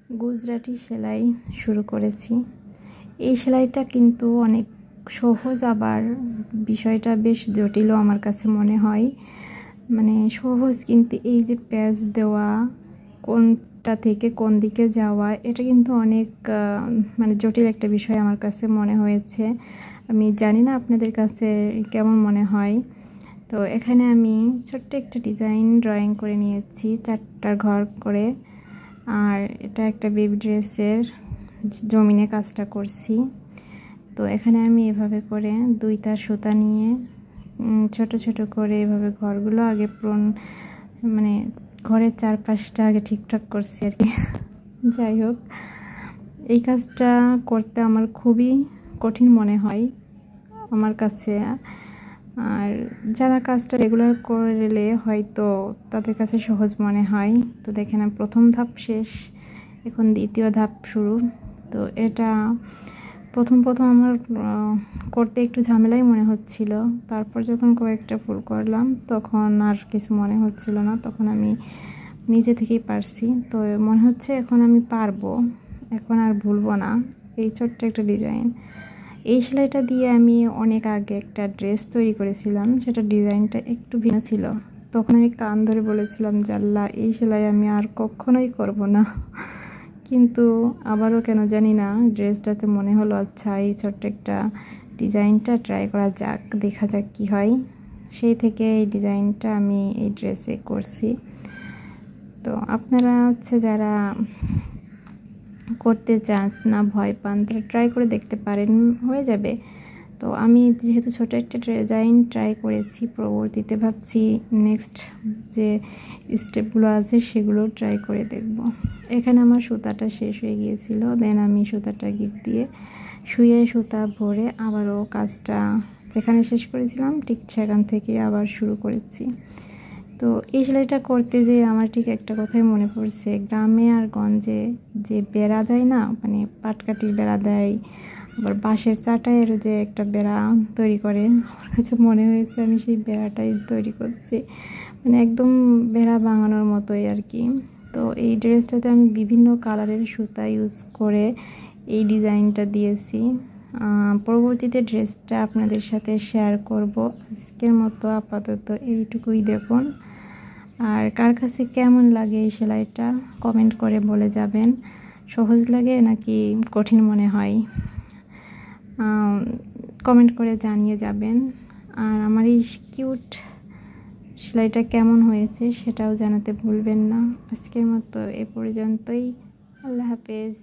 গুজরাটি সেলাই শুরু করেছি। এই সেলাইটা কিন্তু অনেক সহজ, আবার বিষয়টা বেশ জটিলও আমার কাছে মনে হয়। মানে সহজ, কিন্তু এই যে প্যাচ দেওয়া, কোনটা থেকে কোন দিকে যাওয়া, এটা কিন্তু অনেক মানে জটিল একটা বিষয় আমার কাছে মনে হয়েছে। আমি জানি না আপনাদের কাছে কেমন মনে হয়। তো এখানে আমি ছোট্ট একটা ডিজাইন ড্রয়িং করে নিয়েছি, 4টা ঘর করে। আর এটা একটা বেবি ড্রেসের জমিনে কাজটা করছি। তো এখানে আমি এভাবে করে 2টা সুতা নিয়ে ছোট ছোট করে এভাবে ঘরগুলো আগে মানে ঘরের চারপাশটা আগে ঠিকঠাক করছি আর কি। যাই হোক, এই কাজটা করতে আমার খুবই কঠিন মনে হয় আমার কাছে। আর যারা কাজটা রেগুলার করলে হয়তো তাদের কাছে সহজ মনে হয়। তো দেখেন, প্রথম ধাপ শেষ, এখন দ্বিতীয় ধাপ শুরু। তো এটা প্রথম আমার করতে একটু ঝামেলাই মনে হচ্ছিল। তারপর যখন কয়েকটা ফুল করলাম তখন আর কিছু মনে হচ্ছিল না, তখন আমি নিজে থেকেই পারছি। তো মনে হচ্ছে এখন আমি পারবো, এখন আর ভুলবো না। এই ছোট্ট একটা ডিজাইন, এই সেলাইটা দিয়ে আমি অনেক আগে একটা ড্রেস তৈরি করেছিলাম, সেটা ডিজাইনটা একটু ভিন্ন ছিল। তখন আমি কান ধরে বলেছিলাম, জাল্লা এই সেলাই আমি আর কখনোই করব না। কিন্তু আবারও কেন জানি না ড্রেসটাতে মনে হলো, আচ্ছা এই ছোট্ট একটা ডিজাইনটা ট্রাই করা যাক, দেখা যাক কি হয়। সেই থেকে এই ডিজাইনটা আমি এই ড্রেসে করছি। তো আপনারা যারা করতে চান না, ভয় পান, তারা ট্রাই করে দেখতে পারেন, হয়ে যাবে। তো আমি যেহেতু ছোট একটা ডিজাইন ট্রাই করেছি, পরবর্তীতে ভাবছি নেক্সট যে স্টেপগুলো আছে সেগুলো ট্রাই করে দেখব। এখানে আমার সুতাটা শেষ হয়ে গিয়েছিল, দেন আমি সুতাটা গিট দিয়ে শুয়ে সুতা ভরে আবারও কাজটা যেখানে শেষ করেছিলাম ঠিক সেখান থেকে আবার শুরু করেছি। তো এই সেলাইটা করতে যেয়ে আমার ঠিক একটা কথাই মনে পড়ছে, গ্রামে আর গঞ্জে যে বেড়া দেয় না, মানে পাটকাঠির বেড়া দেয়, আবার বাঁশের চাটাইয়ের যে একটা বেড়া তৈরি করে, আমার কাছে মনে হয়েছে আমি সেই বেড়াটাই তৈরি করছি, মানে একদম বেড়া বানানোর মতোই আর কি। তো এই ড্রেসটাতে আমি বিভিন্ন কালারের সুতা ইউজ করে এই ডিজাইনটা দিয়েছি। পরবর্তীতে ড্রেসটা আপনাদের সাথে শেয়ার করব। আজকের মতো আপাতত এইটুকুই দেখুন। আর কার কাছে কেমন লাগে এই সেলাইটা কমেন্ট করে বলে যাবেন, সহজ লাগে নাকি কঠিন মনে হয় কমেন্ট করে জানিয়ে যাবেন। আর আমার এই কিউট সেলাইটা কেমন হয়েছে সেটাও জানাতে ভুলবেন না। আজকের মতো এ পর্যন্তই, আল্লাহ হাফেজ।